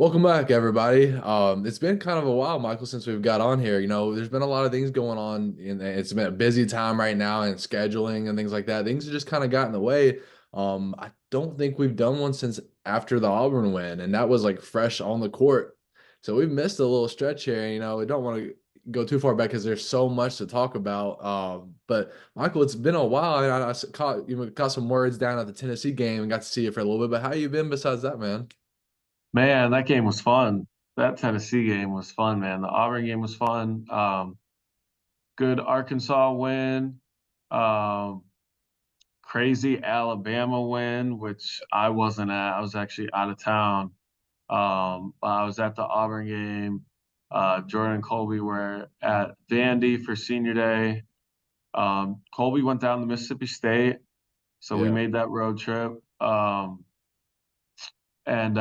Welcome back, everybody. It's been kind of a while, Michael, since we've got on here. There's been a lot of things going on, and it's been a busy time right now, and scheduling and things like that. Things have just kind of got in the way. I don't think we've done one since after the Auburn win, and that was like fresh on the court. So we've missed a little stretch here. We don't want to go too far back because there's so much to talk about. But Michael, it's been a while, and caught some words down at the Tennessee game and got to see you for a little bit. But how you been besides that, man? Man, that game was fun. That Tennessee game was fun, man. The Auburn game was fun. Good Arkansas win. Um, Crazy Alabama win, which I wasn't at. I was actually out of town. I was at the Auburn game. Jordan and Colby were at Vandy for senior day. Colby went down to Mississippi State, so we Yeah. made that road trip. And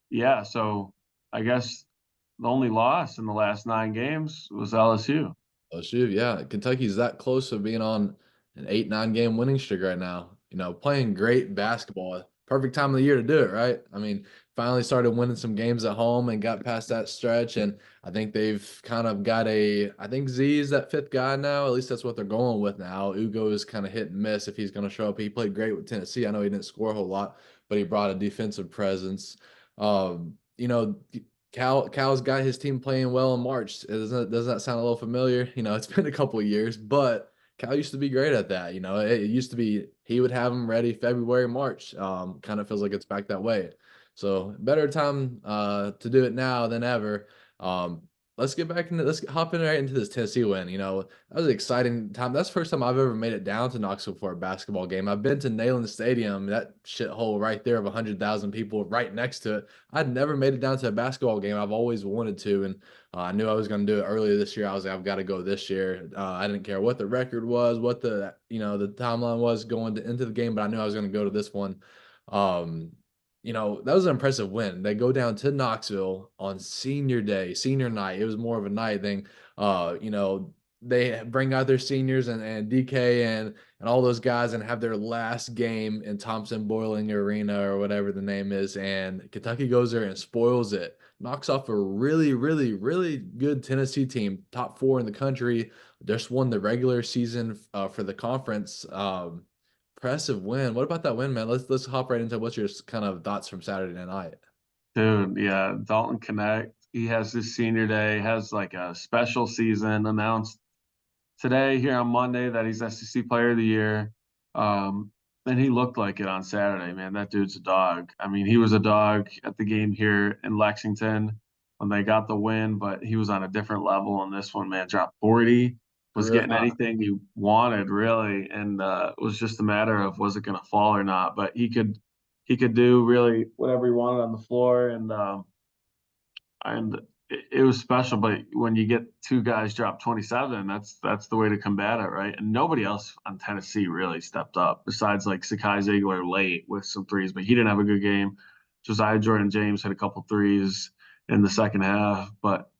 Yeah, so I guess the only loss in the last nine games was LSU. Oh shoot, yeah. Kentucky's that close to being on an 8-9 game winning streak right now. Playing great basketball. Perfect time of the year to do it, right? I mean, finally started winning some games at home and got past that stretch. And I think they've kind of got I think Z is that fifth guy now. At least that's what they're going with now. Ugo is kind of hit and miss if he's going to show up. He played great with Tennessee. I know he didn't score a whole lot, but he brought a defensive presence. Um, you know, Cal's got his team playing well in March. Doesn't that sound a little familiar? It's been a couple of years, but Cal used to be great at that. It used to be he would have them ready February, March. Kind of feels like it's back that way. So better time to do it now than ever. Um, let's hop in right into this Tennessee win. That was an exciting time. That's the first time I've ever made it down to Knoxville for a basketball game. I've been to Neyland Stadium, that shithole right there of 100,000 people right next to it. I'd never made it down to a basketball game. I've always wanted to, and I knew I was going to do it earlier this year. I was like, I've got to go this year. I didn't care what the record was, what the timeline was into the game, but I knew I was going to go to this one. Um, that was an impressive win. They go down to Knoxville on senior day, senior night. It was more of a night thing. They bring out their seniors and DK and all those guys and have their last game in Thompson Boiling Arena or whatever the name is. And Kentucky goes there and spoils it, knocks off a really, really, really good Tennessee team, top four in the country. Just won the regular season for the conference. Impressive win. What about that win, man? Let's hop right into what's your kind of thoughts from Saturday night. Dude, yeah, Dalton Connect. He has his senior day, has like a special season announced today here on Monday that he's SEC Player of the Year. Um, and he looked like it on Saturday, man. That dude's a dog. I mean, he was a dog at the game here in Lexington when they got the win, but he was on a different level on this one, man. Dropped 40, was Career getting high. anything he wanted, really, and it was just a matter of was it going to fall or not. But he could do really whatever he wanted on the floor, and it was special. But when you get two guys drop 27, that's the way to combat it, right? And nobody else on Tennessee really stepped up besides like Sakai Ziegler late with some threes, but he didn't have a good game. Josiah Jordan James had a couple threes in the second half, but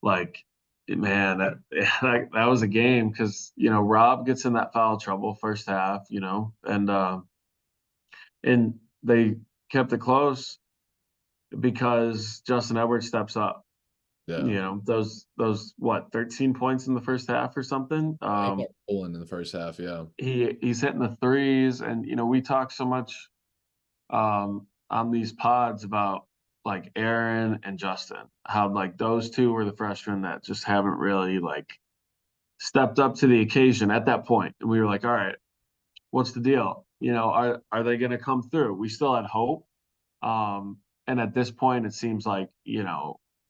like man, that was a game because Rob gets in that foul trouble first half, and they kept it close because Justin Edwards steps up. Yeah. Those what 13 points in the first half or something. He got pulling in the first half. Yeah. He's hitting the threes, and we talk so much on these pods about like Aaron and Justin, how like those two were the freshmen that just haven't really like stepped up to the occasion at that point. And we were like, all right, what's the deal? Are they going to come through? We still had hope. And at this point, it seems like,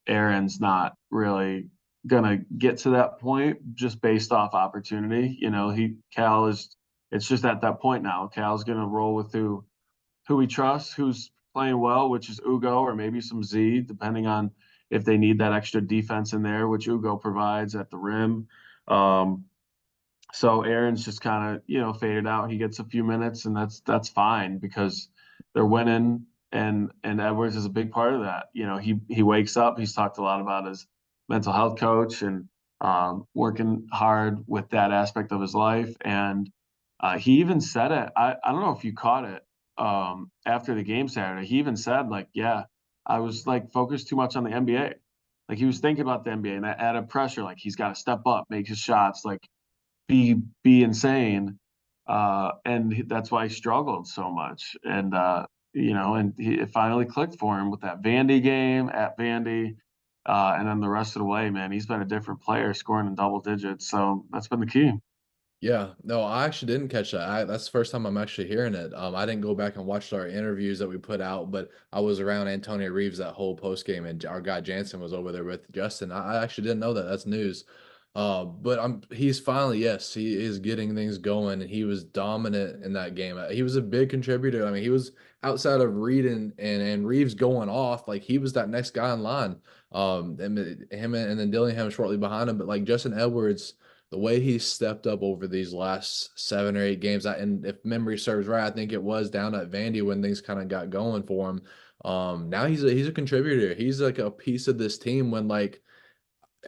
Aaron's not really gonna get to that point just based off opportunity. Cal is it's just at that point now. Cal's gonna roll with who he trusts, who's playing well, which is Ugo or maybe some Z, depending on if they need that extra defense in there, which Ugo provides at the rim. Um, so Aaron's just kind of, faded out. He gets a few minutes, and that's fine because they're winning, and Edwards is a big part of that. He wakes up. He's talked a lot about his mental health coach and working hard with that aspect of his life. And he even said it. I don't know if you caught it after the game Saturday. He even said like, yeah. I was like focused too much on the NBA. Like he was thinking about the NBA and that added pressure. Like he's got to step up, make his shots, like be insane. That's why he struggled so much. It finally clicked for him with that Vandy game at Vandy. And then the rest of the way, man, he's been a different player, scoring in double digits. So that's been the key. Yeah, no, I actually didn't catch that. That's the first time I'm actually hearing it. I didn't go back and watch our interviews that we put out, but I was around Antonio Reeves that whole post game, and our guy Jansen was over there with Justin. I actually didn't know that. That's news. But he's finally, yes, he is getting things going, and he was dominant in that game. He was a big contributor. I mean, he was outside of Reed and Reeves going off, like he was that next guy in line. And him and then Dillingham shortly behind him, but like Justin Edwards, the way he stepped up over these last 7 or 8 games, and if memory serves right, I think it was down at Vandy when things kind of got going for him. Now he's a contributor. He's like a piece of this team when like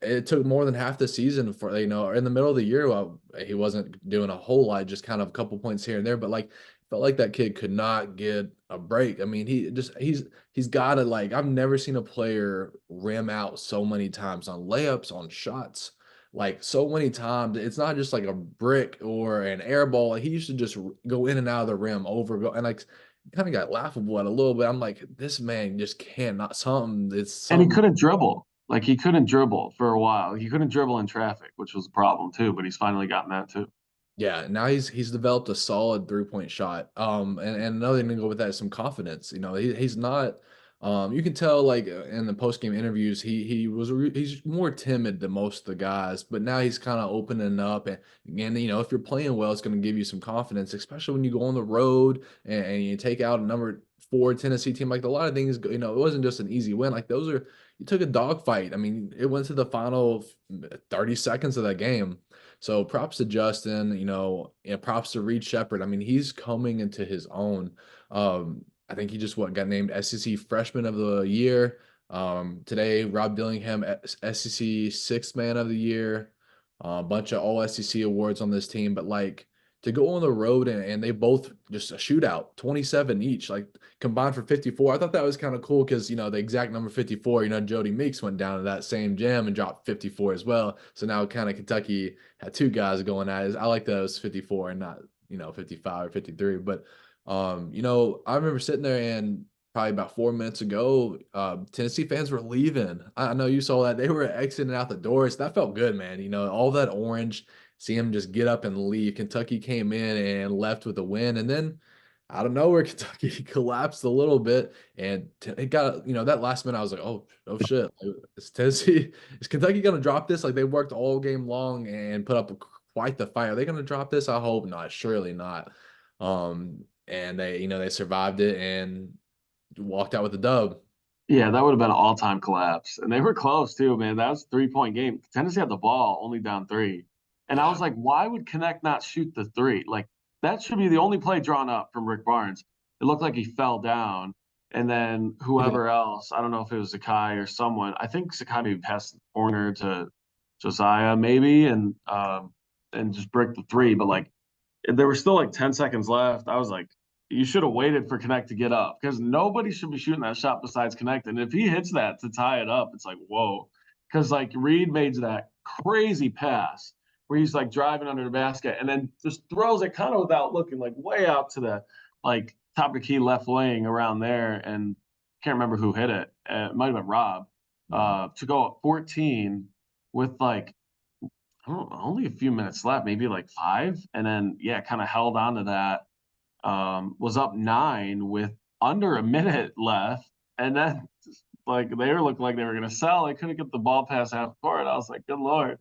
it took more than half the season for in the middle of the year. Well, he wasn't doing a whole lot, just kind of a couple points here and there. But like felt like that kid could not get a break. I mean, he's got to like I've never seen a player rim out so many times on layups, on shots, like so many times. It's not just like a brick or an air ball. Like, he used to just go in and out of the rim over go and like kind of got laughable at a little bit. I'm like, this man just cannot something. It's And he something. couldn't dribble. Like he couldn't dribble for a while. He couldn't dribble in traffic, which was a problem too, but he's finally gotten that too. Yeah, now he's developed a solid 3-point shot. And another thing to go with that is some confidence. He's not. You can tell like in the post game interviews, he's more timid than most of the guys, but now he's kind of opening up. And if you're playing well, it's going to give you some confidence, especially when you go on the road and you take out a number 4 Tennessee team. Like a lot of things, it wasn't just an easy win. Like those are you took a dogfight. I mean, it went to the final 30 seconds of that game. So props to Justin, and props to Reed Shepard. I mean, he's coming into his own. I think he just got named SEC Freshman of the Year. Today, Rob Dillingham, SEC Sixth Man of the Year. A bunch of all SEC awards on this team, but like to go on the road and they both just a shootout, 27 each, like combined for 54. I thought that was kind of cool because the exact number 54, Jody Meeks went down to that same jam and dropped 54 as well. So now kind of Kentucky had 2 guys going at it. I like that it was 54 and not 55 or 53. But I remember sitting there and probably about 4 minutes ago, Tennessee fans were leaving. I know you saw that they were exiting out the doors. That felt good, man. All that orange, see him just get up and leave. Kentucky came in and left with a win, and then out of nowhere, Kentucky collapsed a little bit, and it got that last minute. I was like, oh shit, like, is Tennessee, is Kentucky gonna drop this? Like they worked all game long and put up quite the fight. Are they gonna drop this? I hope not. Surely not. And they survived it and walked out with the dub. Yeah, that would have been an all-time collapse. And they were close too, man. That was a 3-point game. Tennessee had the ball, only down three. And I Yeah. was like, why would Connect not shoot the three? Like that should be the only play drawn up from Rick Barnes. It looked like he fell down. And then Yeah. whoever else, I don't know if it was Zakai or someone. I think Zakai maybe passed the corner to Josiah, maybe, and just brick the three. But like there were still like 10 seconds left. I was like, you should have waited for Connect to get up because nobody should be shooting that shot besides Connect. And if he hits that to tie it up, it's like, whoa. Because like Reed made that crazy pass where he's like driving under the basket and then just throws it kind of without looking, like way out to the like top of the key left wing around there. And can't remember who hit it. It might have been Rob Mhm. to go up 14 with like only a few minutes left, maybe like 5. And then, yeah, kind of held on to that. Was up 9 with under a minute left. And then, like, they were looking like they were going to sell. They couldn't get the ball past half court. I was like, good Lord.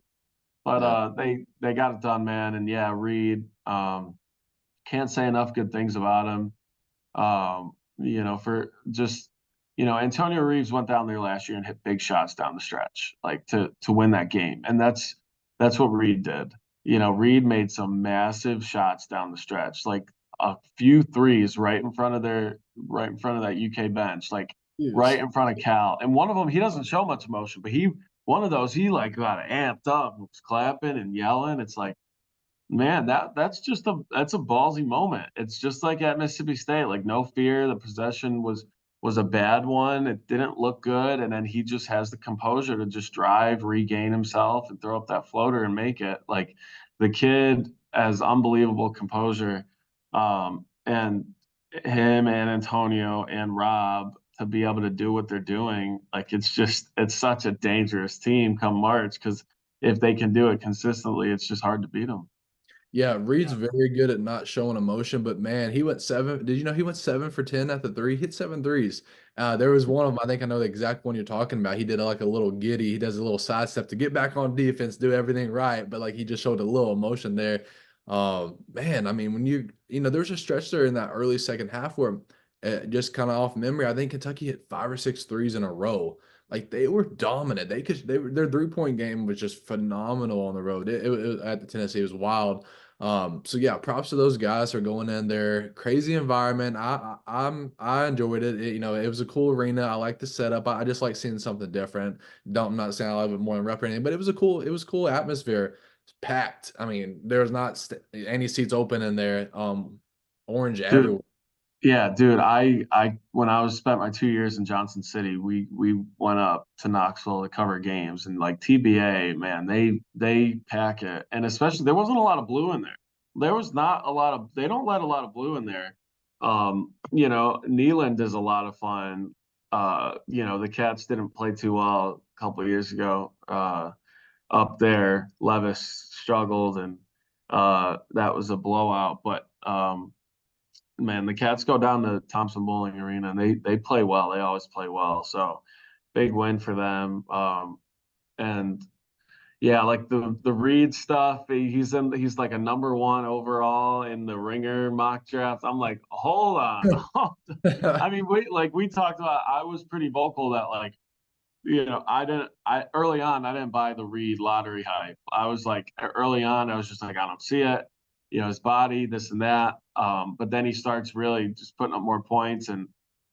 But Yeah. they got it done, man. And yeah, Reed, can't say enough good things about him. For just, Antonio Reeves went down there last year and hit big shots down the stretch, like to win that game. And that's what Reed did. Reed made some massive shots down the stretch, like a few threes right in front of that UK bench, like right Huge. in front of Cal. And one of them, he doesn't show much emotion, but one of those, he like got amped up, was clapping and yelling. It's like, man, that's a ballsy moment. It's just like at Mississippi State, like no fear. The possession was was a bad one. It didn't look good, and then he just has the composure to just drive, regain himself, and throw up that floater and make it. Like the kid has unbelievable composure, and him and Antonio and Rob to be able to do what they're doing, like it's such a dangerous team come March because if they can do it consistently, it's just hard to beat them. Yeah, Reed's very good at not showing emotion, but man, he went 7 did you know he went 7 for 10 at the 3? He hit 7 threes. There was one of them, I think I know the exact one you're talking about. He did like a little giddy. He does a little sidestep to get back on defense, do everything right, but like he just showed a little emotion there. Man, I mean, when there's a stretch there in that early second half where just kind of off memory, I think Kentucky hit 5 or 6 threes in a row. Like they were dominant. Their 3-point game was just phenomenal on the road. At the Tennessee, it was wild. So yeah, props to those guys for going in there. Crazy environment. I enjoyed it. It was a cool arena. I like the setup. I just like seeing something different. I'm not saying I love it more than rep or anything, but it was cool atmosphere. It's packed. I mean, there was not any seats open in there. Orange Dude, everywhere. yeah, dude. I when I was spent my 2 years in Johnson City, we went up to Knoxville to cover games, and like TBA, man, they pack it, and especially there wasn't a lot of blue in there. There was not a lot of. They don't let a lot of blue in there. Neyland is a lot of fun. The Cats didn't play too well a couple of years ago. Up there, Levis struggled, and that was a blowout. But man, the Cats go down to Thompson Bowling Arena and they play well. They always play well. So big win for them. And yeah, like the Reed stuff, he's like a number one overall in the Ringer mock draft. I'm like, hold on. I mean, we talked about, I was pretty vocal that like, I early on I didn't buy the Reed lottery hype. I was like early on, I was just like, I don't see it. His body, this and that. But then he starts really just putting up more points, and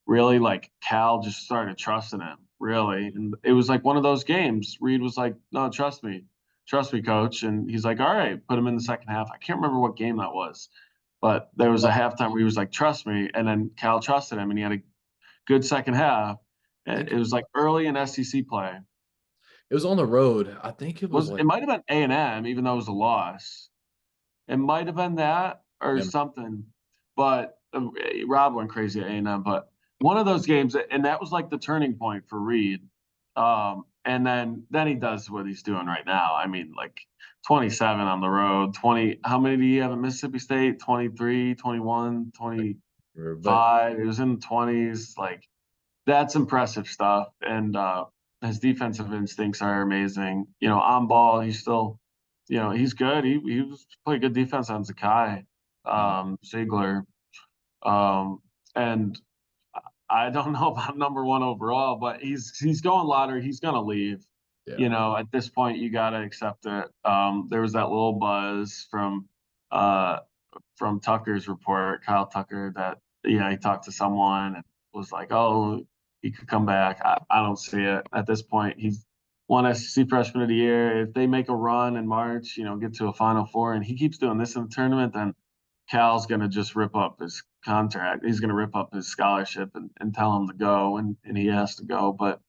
really like Cal just started trusting him, really. And it was like one of those games. Reed was like, no, trust me, coach. And he's like, all right, put him in the second half. I can't remember what game that was, but there was a halftime where he was like, trust me. And then Cal trusted him, and he had a good second half. I think It was like early in SEC play. it was on the road. I think it was It like might have been A&M, even though it was a loss. It might have been that or yeah, something. But Rob went crazy at A&M. But one of those games, and that was like the turning point for Reed. And then he does what he's doing right now. I mean, like 27 on the road, 20. How many do you have at Mississippi State? 23, 21, but 25. It was in the 20s. Like that's impressive stuff. And his defensive instincts are amazing. On ball, he's still, he's good. He was playing good defense on Zakai, Ziegler, um, and I don't know about number one overall, but he's going lottery. He's gonna leave. yeah. At this point, you gotta accept it. There was that little buzz uh, from Tucker's report, Kyle Tucker, that he talked to someone and was like, "Oh, he could come back." I don't see it at this point. He's one SEC Freshman of the Year. If they make a run in March, get to a Final Four, and he keeps doing this in the tournament, then Cal's going to just rip up his contract. He's going to rip up his scholarship and tell him to go, and he has to go. But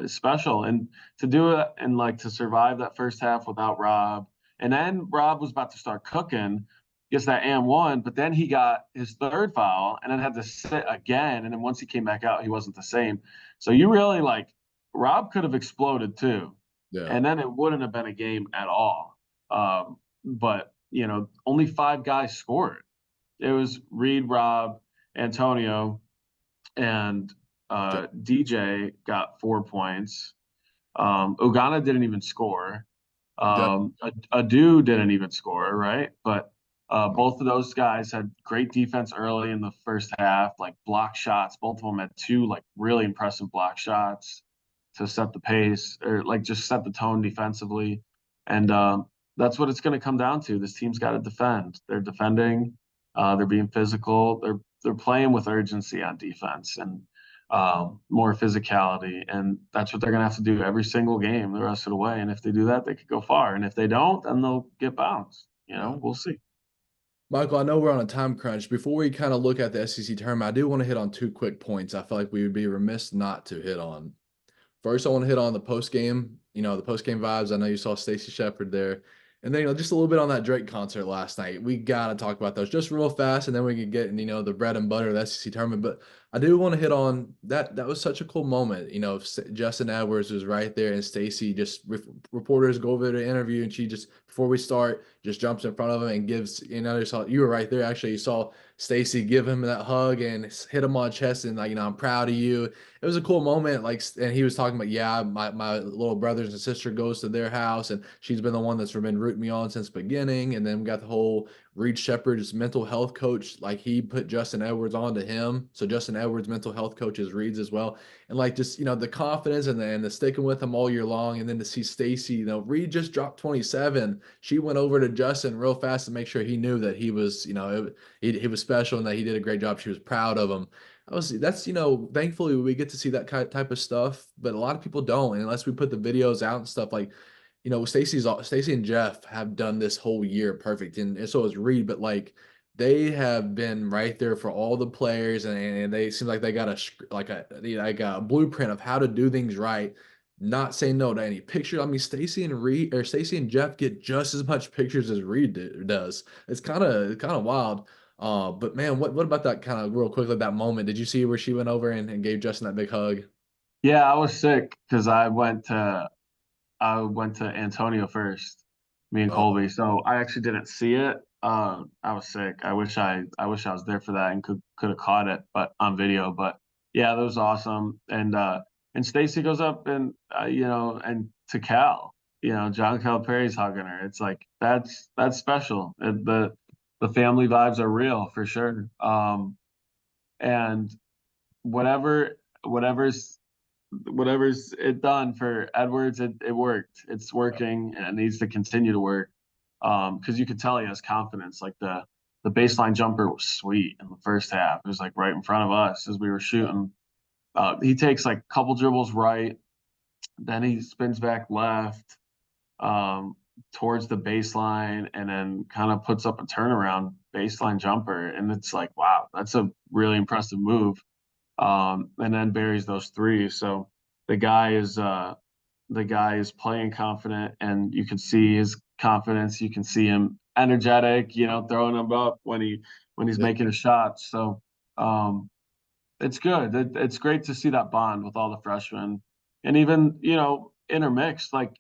it's special, and to do it and like to survive that first half without Rob, and then Rob was about to start cooking, gets that and one, but then he got his third foul and then had to sit again, and then once he came back out, he wasn't the same. So you really like Rob could have exploded too, Yeah. and then it wouldn't have been a game at all. But only 5 guys scored. It was Reed, Rob, Antonio, and DJ got 4 points. Ugana didn't even score. Adu didn't even score, right? But both of those guys had great defense early in the first half, like block shots. Both of them had 2 like really impressive block shots to set the pace or like just set the tone defensively. And that's what it's going to come down to. This team's got to defend. They're defending. They're being physical. They're playing with urgency on defense and more physicality, and that's what they're going to have to do every single game the rest of the way. And if they do that, they could go far. And if they don't, then they'll get bounced. Yeah. We'll see. Michael, I know we're on a time crunch. Before we kind of look at the SEC tournament, I do want to hit on two quick points I feel like we would be remiss not to hit on. First, I want to hit on the post game, the post game vibes. I know you saw Stacey Shepard there. And then, just a little bit on that Drake concert last night. We got to talk about those just real fast, and then we can get in, the bread and butter of the SEC tournament. But I do want to hit on that. That was such a cool moment. Justin Edwards was right there, and Stacey just reporters go over to interview, and she just before we start just jumps in front of him and gives. You were right there. Actually, you saw Stacey give him that hug and hit him on the chest, and I'm proud of you. It was a cool moment. And he was talking about, yeah, my little brothers and sister goes to their house, and she's been the one that's been rooting me on since the beginning. And then we got the whole Reed Shepherd's mental health coach. Like he put Justin Edwards on to him. So Justin Edwards' mental health coach is Reed's as well. And just, the confidence and the sticking with him all year long. And then to see Stacey, Reed just dropped 27. She went over to Justin real fast to make sure he knew that he was, he was special and that he did a great job. She was proud of him. That's thankfully we get to see that type of stuff, but a lot of people don't, and unless we put the videos out and stuff. Like, Stacey and Jeff have done this whole year perfect, and so has Reed. But they have been right there for all the players, and they seem like they got a blueprint of how to do things right. Not say no to any picture. I mean, Stacey and Jeff get just as much pictures as Reed does. It's kind of wild. But man, what about that kind of real quickly, that moment? Did you see where she went over and gave Justin that big hug? Yeah, I was sick because I went to Antonio first, me and Oh, Colby. So I actually didn't see it. I was sick. I wish I was there for that and could have caught it, but on video. But yeah, that was awesome. And Stacy goes up and to Cal, John Calipari's hugging her. It's like that's special. The family vibes are real for sure. And whatever whatever's whatever's it done for Edwards, it worked. It's working and it needs to continue to work. Because you could tell he has confidence. Like the baseline jumper was sweet in the first half. It was like right in front of us as we were shooting. He takes like a couple dribbles right, then he spins back left, um, towards the baseline, and then kind of puts up a turnaround baseline jumper. And it's like, wow, that's a really impressive move. And then buries those threes. So the guy is uh, the guy is playing confident, and you can see his confidence. You can see him energetic, throwing them up when he's yeah, making a shot. So um, it's good. It's great to see that bond with all the freshmen, and even intermixed. Like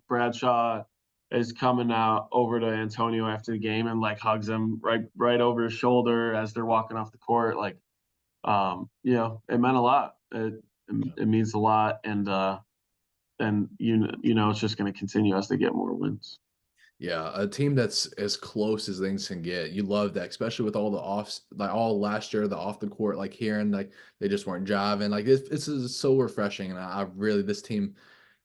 Bradshaw is coming out over to Antonio after the game and like hugs him right over his shoulder as they're walking off the court. Like it meant a lot. It means a lot, and it's just going to continue as they get more wins. yeah, a team that's as close as things can get. You love that, especially with all the offs, like all last year, the off the court, like hearing like they just weren't jiving. Like it's is so refreshing, and I really this team.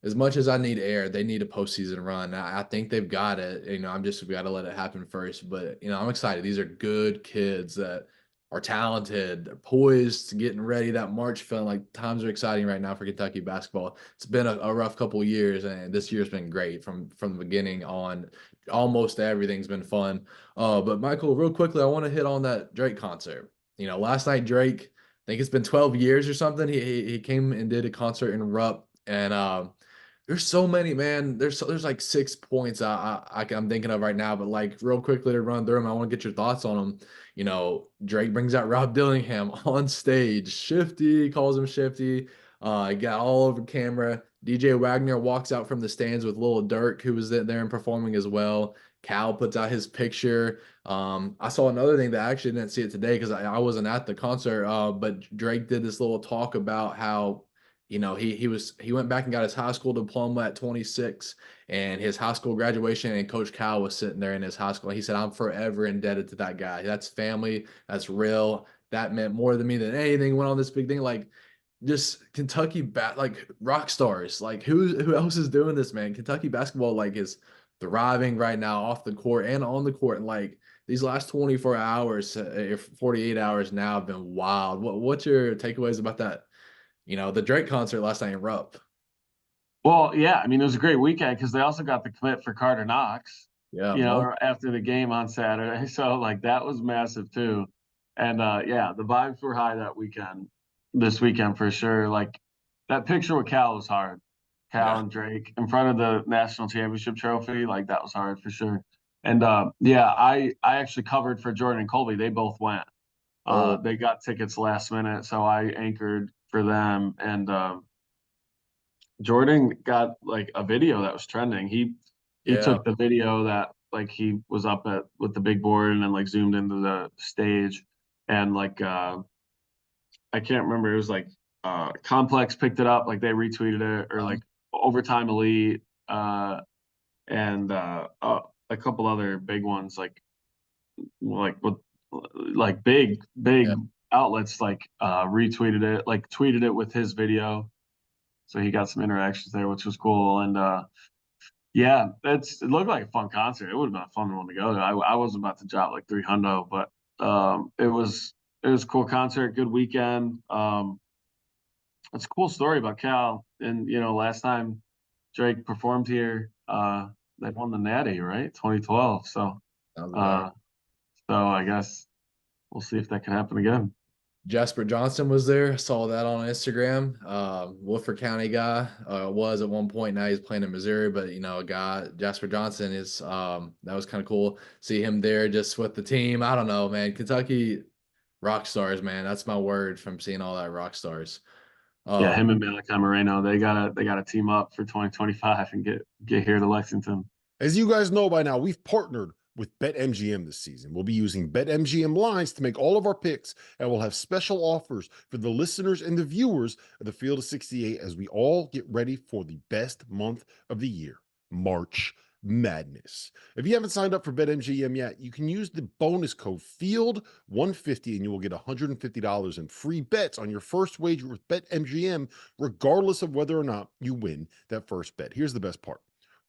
As much as I need air, they need a postseason run. I think they've got it. We got to let it happen first. But I'm excited. These are good kids that are talented, they're poised, getting ready. That March feeling like times are exciting right now for Kentucky basketball. It's been a rough couple of years, and this year's been great from the beginning on. Almost everything's been fun. But Michael, real quickly, I want to hit on that Drake concert. Last night Drake, I think it's been 12 years or something. He came and did a concert in Rupp, and there's so many, man. There's like 6 points I'm thinking of right now, but like real quickly to run through them, I want to get your thoughts on them. Drake brings out Rob Dillingham on stage. Shifty calls him Shifty. Got all over camera. DJ Wagner walks out from the stands with Lil Durk, who was there and performing as well. Cal puts out his picture. I saw another thing that I actually didn't see it today because I wasn't at the concert. But Drake did this little talk about how he went back and got his high school diploma at 26 and his high school graduation, and Coach Cal was sitting there in his high school. He said, I'm forever indebted to that guy. That's family. That's real. That meant more to me than anything. Went on this big thing. Like just Kentucky like rock stars. Like who else is doing this, man? Kentucky basketball like is thriving right now off the court and on the court. And like these last 24 hours, 48 hours now have been wild. What's your takeaways about that? The Drake concert last night in Rupp. Well, yeah, I mean it was a great weekend because they also got the commit for Carter Knox. Yeah, or after the game on Saturday. So like that was massive too. And yeah, the vibes were high this weekend for sure. Like that picture with Cal was hard. Cal yeah. and Drake in front of the national championship trophy, like that was hard for sure. And yeah, I actually covered for Jordan and Colby. They both went. Oh, They got tickets last minute, so I anchored for them. And Jordan got like a video that was trending. He yeah. took the video that like he was up at with the big board and then like zoomed into the stage and like I can't remember. It was like Complex picked it up, like they retweeted it, or like Overtime Elite, and a couple other big ones like with like big Yeah. outlets like retweeted it, like tweeted it with his video. So he got some interactions there, which was cool. And yeah, it looked like a fun concert. It would have been a fun one to go to. I was about to drop like 300, but it was a cool concert, good weekend. It's a cool story about Cal. And last time Drake performed here, they won the Natty, right? 2012. So Sounds about right. uh so I guess we'll see if that can happen again. Jasper Johnson was there. Saw that on Instagram. Woodford County guy was at one point. Now he's playing in Missouri, but a guy Jasper Johnson is that was kind of cool. See him there just with the team. I don't know, man. Kentucky rock stars, man. That's my word from seeing all that rock stars. Yeah, Um, him and Malachi Moreno, they gotta team up for 2025 and get here to Lexington. As you guys know by now, we've partnered with BetMGM this season. We'll be using BetMGM lines to make all of our picks, and we'll have special offers for the listeners and the viewers of the Field of 68 as we all get ready for the best month of the year, March Madness. If you haven't signed up for BetMGM yet, you can use the bonus code FIELD150 and you will get $150 in free bets on your first wager with BetMGM, regardless of whether or not you win that first bet. Here's the best part.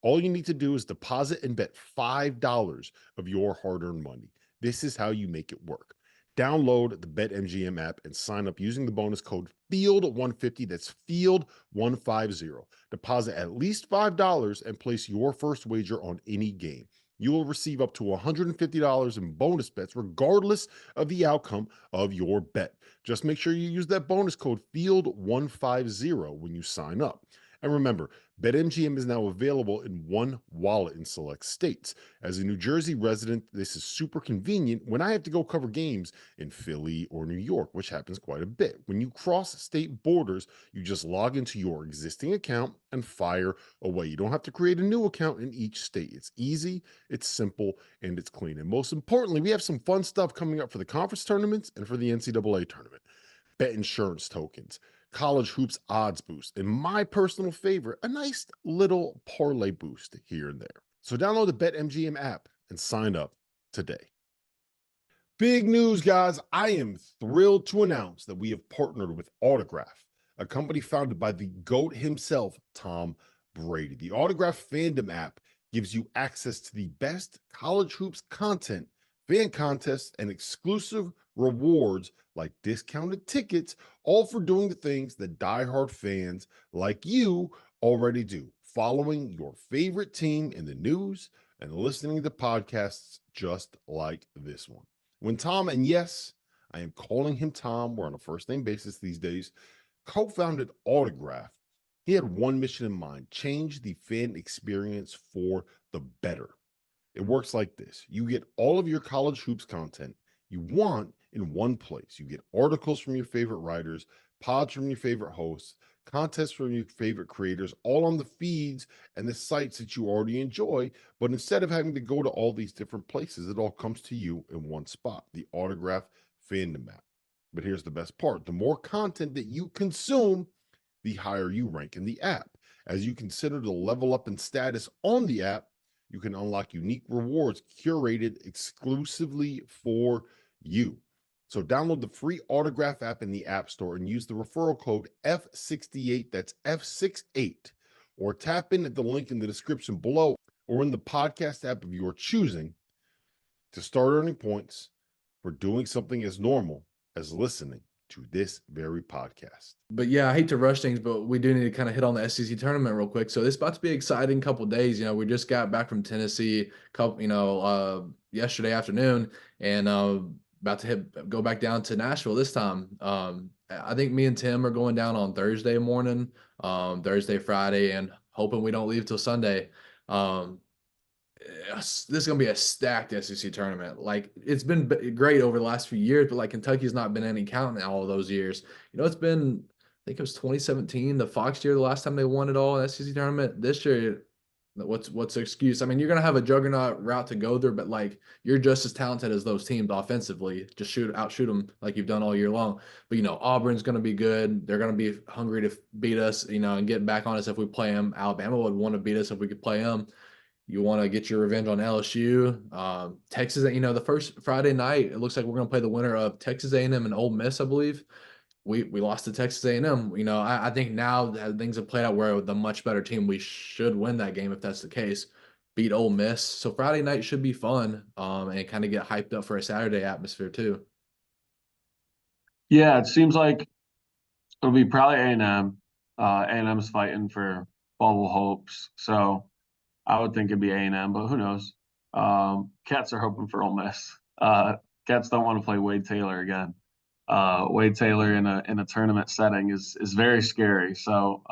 All you need to do is deposit and bet $5 of your hard earned money. This is how you make it work. Download the BetMGM app and sign up using the bonus code FIELD150. That's FIELD150. Deposit at least $5 and place your first wager on any game. You will receive up to $150 in bonus bets, regardless of the outcome of your bet. Just make sure you use that bonus code FIELD150 when you sign up. And remember, BetMGM is now available in one wallet in select states. As a New Jersey resident, this is super convenient when I have to go cover games in Philly or New York, which happens quite a bit. When you cross state borders, you just log into your existing account and fire away. You don't have to create a new account in each state. It's easy, it's simple, and it's clean. And most importantly, we have some fun stuff coming up for the conference tournaments and for the NCAA tournament. Bet insurance tokens, college hoops odds boost, and my personal favorite, a nice little parlay boost here and there. So download the BetMGM app and sign up today. Big news, guys. I am thrilled to announce that we have partnered with Autograph, a company founded by the GOAT himself, Tom Brady. The Autograph fandom app gives you access to the best college hoops content, fan contests, and exclusive rewards like discounted tickets, all for doing the things that diehard fans like you already do, following your favorite team in the news and listening to podcasts just like this one. When Tom, and yes, I am calling him Tom, we're on a first name basis these days, co-founded Autograph, he had one mission in mind: change the fan experience for the better. It works like this: you get all of your college hoops content you want in one place. You get articles from your favorite writers, pods from your favorite hosts, contests from your favorite creators, all on the feeds and the sites that you already enjoy. But instead of having to go to all these different places, it all comes to you in one spot, the Autograph fandom app. But here's the best part: the more content that you consume, the higher you rank in the app. As you consider to level up in status on the app, you can unlock unique rewards curated exclusively for you. So download the free Autograph app in the App Store and use the referral code F68, that's F68, or tap in at the link in the description below or in the podcast app of your choosing to start earning points for doing something as normal as listening to this very podcast. But yeah, I hate to rush things, but we do need to kind of hit on the SEC tournament real quick. So it's about to be an exciting couple days. We just got back from Tennessee, yesterday afternoon, and about to go back down to Nashville this time. I think me and Tim are going down on Thursday morning, Thursday, Friday, and hoping we don't leave till Sunday. This is gonna be a stacked SEC tournament. Like it's been great over the last few years, but like Kentucky's not been any count in all of those years. It's been, I think it was 2017, the Fox year, the last time they won it all in the SEC tournament. This year, what's the excuse? I mean, you're gonna have a juggernaut route to go there, but like you're just as talented as those teams offensively. Just outshoot them like you've done all year long. But Auburn's gonna be good. They're gonna be hungry to beat us, and get back on us if we play them. Alabama would want to beat us if we could play them. You want to get your revenge on LSU, Texas. The first Friday night, it looks like we're going to play the winner of Texas A&M and Ole Miss, I believe. We lost to Texas A&M. I think now that things have played out where the much better team, we should win that game if that's the case. Beat Ole Miss. So Friday night should be fun, and kind of get hyped up for a Saturday atmosphere too. Yeah, it seems like it'll be probably A&M. A&M's fighting for bubble hopes, so I would think it'd be A&M, but who knows? Cats are hoping for Ole Miss. Cats don't want to play Wade Taylor again. Wade Taylor in a tournament setting is very scary. So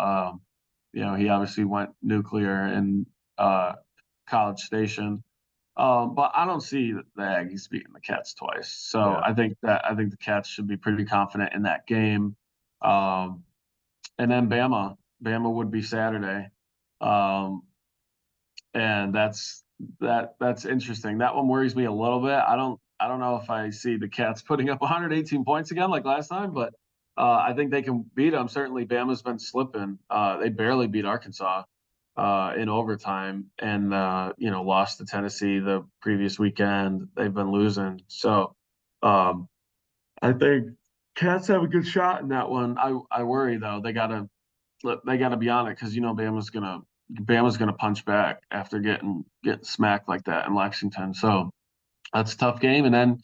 he obviously went nuclear in College Station. But I don't see the Aggies beating the Cats twice. So yeah. I think the Cats should be pretty confident in that game. And then Bama would be Saturday. And that's interesting. That one worries me a little bit. I don't know if I see the Cats putting up 118 points again like last time, but I think they can beat them. Certainly, Bama's been slipping. They barely beat Arkansas in overtime, and lost to Tennessee the previous weekend. They've been losing, so I think Cats have a good shot in that one. I worry though. They gotta be on it because Bama's gonna punch back after getting smacked like that in Lexington. So that's a tough game. And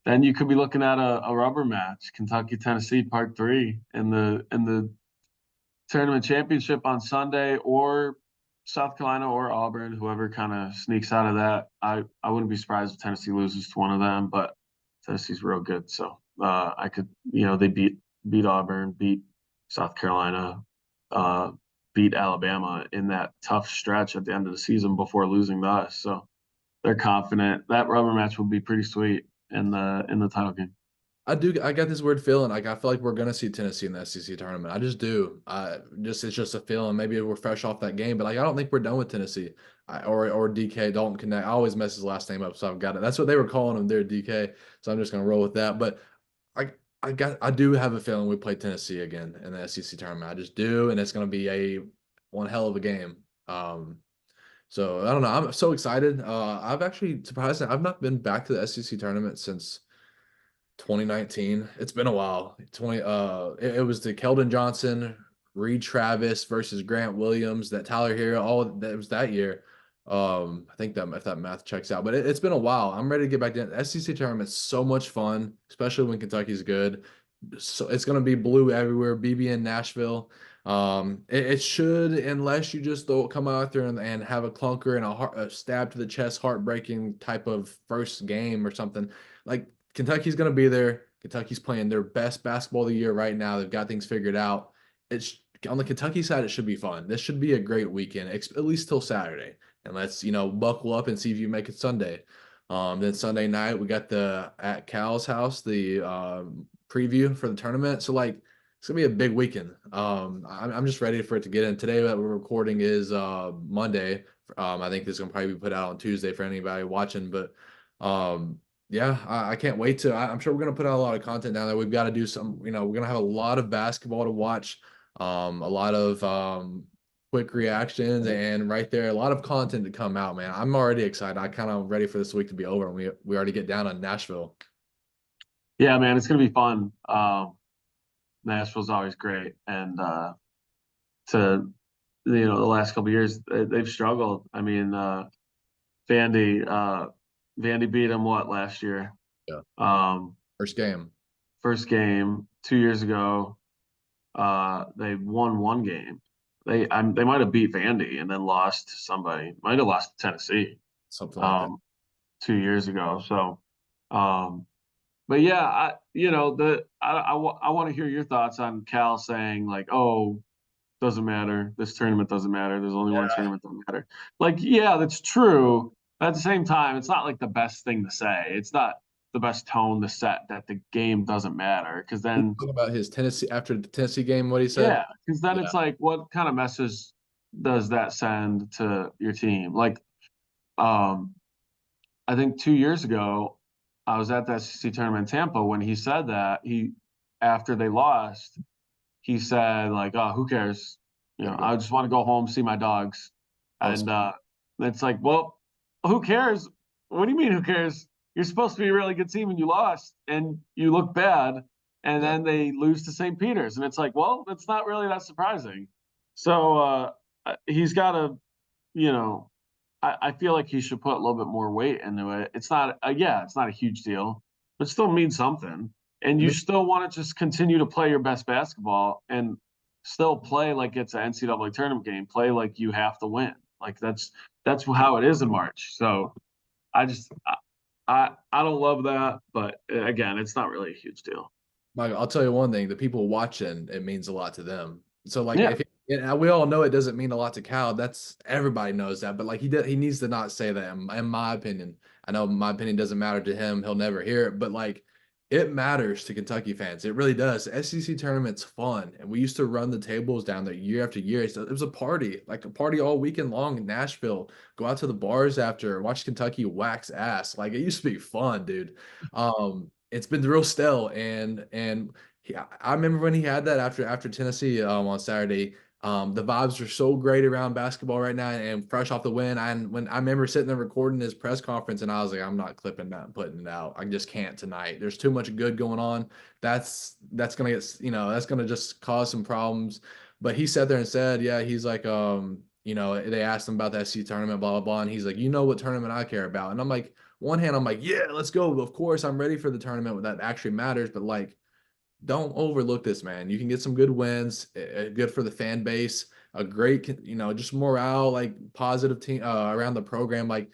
then you could be looking at a rubber match, Kentucky Tennessee Part 3 in the tournament championship on Sunday, or South Carolina or Auburn, whoever kind of sneaks out of that. I wouldn't be surprised if Tennessee loses to one of them, but Tennessee's real good. So I could, they beat Auburn, beat South Carolina, beat Alabama in that tough stretch at the end of the season before losing to us. So they're confident. That rubber match will be pretty sweet in the title game. I got this weird feeling. Like I feel like we're gonna see Tennessee in the SEC tournament. I just do. It's just a feeling. Maybe we're fresh off that game, but like I don't think we're done with Tennessee. Or DK Dalton Connect. I always mess his last name up, so I've got it. That's what they were calling him there, DK. So I'm just gonna roll with that. But I do have a feeling we play Tennessee again in the SEC tournament. I just do, and it's gonna be one hell of a game. So I don't know. I'm so excited. I've actually surprised. I've not been back to the SEC tournament since 2019. It's been a while. It was the Keldon Johnson, Reed Travis versus Grant Williams, that Tyler Hero. All that was that year. I think that if that math checks out, but it's been a while. I'm ready to get back to the SEC tournament's so much fun, especially when Kentucky's good. So it's gonna be blue everywhere. BB in Nashville. It should, unless you just come out there and have a clunker and a stab to the chest, heartbreaking type of first game or something. Like Kentucky's going to be there. Kentucky's playing their best basketball of the year right now. They've got things figured out. It's on the Kentucky side. It should be fun. This should be a great weekend, at least till Saturday. And let's buckle up and see if you make it Sunday. Then Sunday night we got at Cal's house the preview for the tournament. So like. It's gonna be a big weekend. I'm just ready for it to get in. Today that we're recording is Monday. I think this is gonna probably be put out on Tuesday for anybody watching. But yeah, I can't wait to. I'm sure we're gonna put out a lot of content down there. We've got to do some. We're gonna have a lot of basketball to watch. A lot of quick reactions, and right there, a lot of content to come out. Man, I'm already excited. I kind of ready for this week to be over, and we already get down on Nashville. Yeah, man, it's gonna be fun. Nashville's always great, and the last couple of years they've struggled. I mean, Vandy beat them last year? Yeah. First game. 2 years ago, they won one game. They might have beat Vandy and then lost to somebody. Might have lost to Tennessee something like that. um, 2 years ago. So, but yeah, I want to hear your thoughts on Cal saying like, oh, doesn't matter. This tournament doesn't matter. There's only one tournament that matter. Like, yeah, that's true. At the same time, it's not like the best thing to say. It's not the best tone to set that the game doesn't matter. Because then, Talk about his Tennessee after the Tennessee game, what he said. yeah, because then Yeah. it's like, what kind of message does that send to your team? Like, um, I think 2 years ago, I was at the SEC tournament in Tampa when he said that after they lost, he said like, "Oh, who cares? You know, I just want to go home, see my dogs." And it's like, well, who cares? What do you mean, who cares? You're supposed to be a really good team and you lost and you look bad, and Yeah. then they lose to St. Peter's, and it's like, well, it's not really that surprising. So he's got to, you know, I feel like he should put a little bit more weight into it. It's not, yeah, it's not a huge deal, but it still means something. And I you mean, still want to just continue to play your best basketball and still play like it's an NCAA tournament game. Play like you have to win. Like that's how it is in March. So I just I don't love that, but again, it's not really a huge deal. Michael, I'll tell you one thing: the people watching, it means a lot to them. So, like, Yeah, and we all know it doesn't mean a lot to Cal. That's everybody knows that, but like he needs to not say that. In my opinion, I know my opinion doesn't matter to him. He'll never hear it, but like, it matters to Kentucky fans. It really does. The SEC tournament's fun, and we used to run the tables down there year after year. It was a party, like a party all weekend long in Nashville. Go out to the bars after, watch Kentucky wax ass. Like it used to be fun, dude. It's been real stale, and I remember when he had that after Tennessee on Saturday. The vibes are so great around basketball right now, and fresh off the win. And when I remember sitting there recording his press conference, and I was like, I'm not clipping that and putting it out. I just can't tonight. There's too much good going on. That's gonna get that's gonna just cause some problems. But he sat there and said, yeah, he's like, they asked him about the SC tournament, blah blah blah, and he's like, you know what tournament I care about, and I'm like, one hand, I'm like, yeah, let's go. Of course, I'm ready for the tournament that actually matters. But like, don't overlook this, man. You can get some good wins, good for the fan base, a great, just morale, like positive team around the program. Like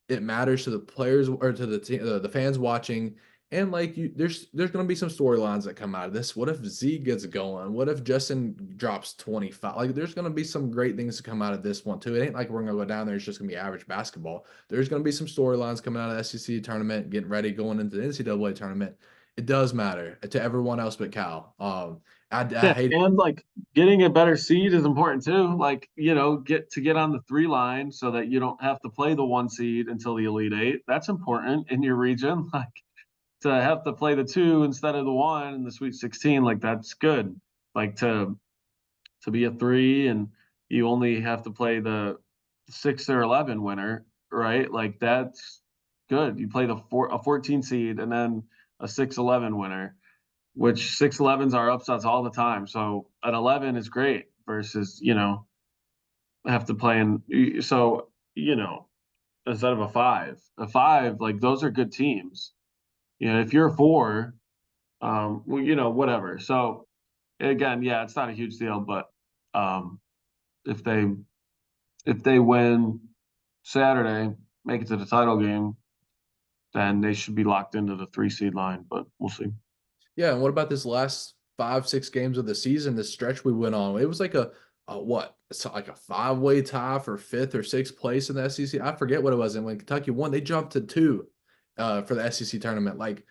it matters to the players or to the team, the fans watching. And like there's going to be some storylines that come out of this. What if Z gets going? What if Justin drops 25? Like there's going to be some great things to come out of this one too. It ain't like we're going to go down there. It's just going to be average basketball. There's going to be some storylines coming out of the SEC tournament, getting ready, going into the NCAA tournament. It does matter to everyone else but Cal. I yeah, hate and like getting a better seed is important too. Like, get on the 3 line so that you don't have to play the 1 seed until the Elite Eight. That's important in your region. Like to have to play the 2 instead of the 1 in the Sweet 16, like that's good. Like to be a 3 and you only have to play the 6 or 11 winner, right? Like that's good. You play a 14 seed and then a 6-11 winner, which 6-11s are upsets all the time. So an 11 is great versus, have to play in. So, instead of a 5, like those are good teams. If you're a 4, well, whatever. So again, yeah, it's not a huge deal, but um, if they win Saturday, make it to the title game, then they should be locked into the 3 seed line. But we'll see. Yeah, and what about this last 5, 6 games of the season, this stretch we went on? It was like a what? It's like a 5-way tie for 5th or 6th place in the SEC. I forget what it was. And when Kentucky won, they jumped to 2 for the SEC tournament. Like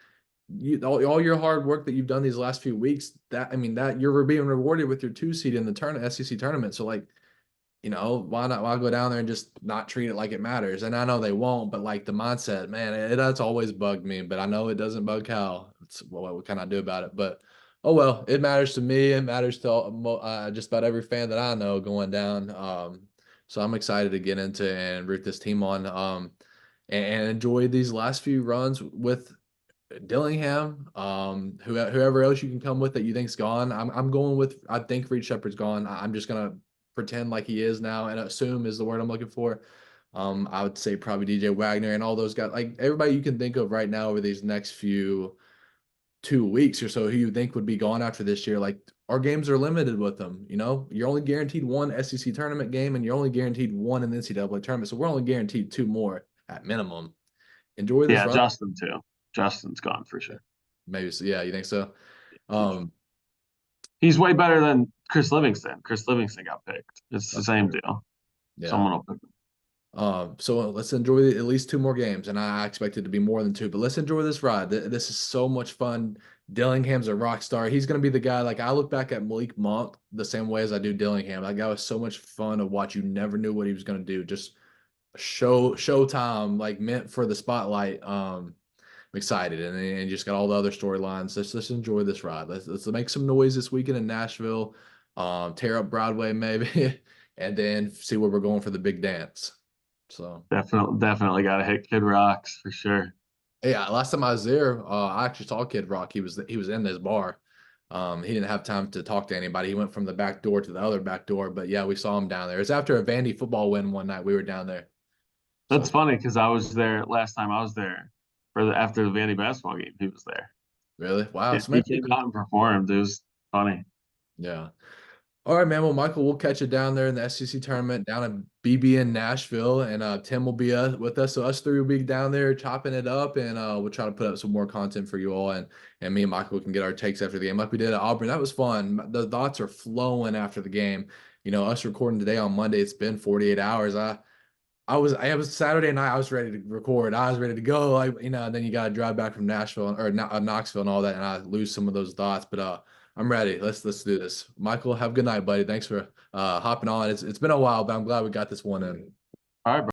all your hard work that you've done these last few weeks, that you're being rewarded with your 2 seed in the SEC tournament. So like, why go down there and just not treat it like it matters? And I know they won't, but like the mindset, man, that's always bugged me. But I know it doesn't bug Cal. It's what can I do about it? But oh well, it matters to me. It matters to just about every fan that I know going down. So I'm excited to get into and root this team on. And enjoy these last few runs with Dillingham, whoever else you can come with that you think's gone. I'm going with, I think Reed Shepherd's gone. I'm just gonna pretend like he is now and assume is the word I'm looking for. I would say probably DJ Wagner and all those guys, like everybody you can think of right now over these next few 2 weeks or so who you think would be gone after this year. Like our games are limited with them. You know, you're only guaranteed one SEC tournament game, and you're only guaranteed one in the NCAA tournament. So we're only guaranteed 2 more at minimum. Enjoy this Yeah, run. Justin too. Justin's gone for sure. Maybe so. Yeah, you think so? He's way better than Chris Livingston. Chris Livingston got picked. It's the same deal. Yeah. Someone will pick him. So let's enjoy at least 2 more games, and I expect it to be more than 2. But let's enjoy this ride. This is so much fun. Dillingham's a rock star. He's going to be the guy. Like I look back at Malik Monk the same way as I do Dillingham. That guy was so much fun to watch. You never knew what he was going to do. Just showtime, like meant for the spotlight. I'm excited, and just got all the other storylines. Let's enjoy this ride. Let's make some noise this weekend in Nashville. Tear up Broadway maybe, and then see where we're going for the big dance. So definitely got to hit Kid Rocks for sure. Yeah, last time I was there, I actually saw Kid Rock. He was in this bar. He didn't have time to talk to anybody. He went from the back door to the other back door. But yeah, we saw him down there. It's after a Vandy football win one night. We were down there. That's funny because I was there last time I was there after the Vandy basketball game. He was there. Really? Wow. Yeah, he came out and performed. It was funny. Yeah. All right, man. Well, Michael, we'll catch you down there in the SEC tournament down at BB in Nashville, and Tim will be with us. So us 3 will be down there chopping it up, and we'll try to put up some more content for you all, and me and Michael can get our takes after the game like we did at Auburn. That was fun. The thoughts are flowing after the game. You know, us recording today on Monday, it's been 48 hours. I was Saturday night. I was ready to record. I was ready to go. Like, you know, and then you got to drive back from Nashville or Knoxville and all that, and I lose some of those thoughts. But I'm ready. Let's do this. Michael, have a good night, buddy. Thanks for hopping on. It's been a while, but I'm glad we got this one in. All right, bro.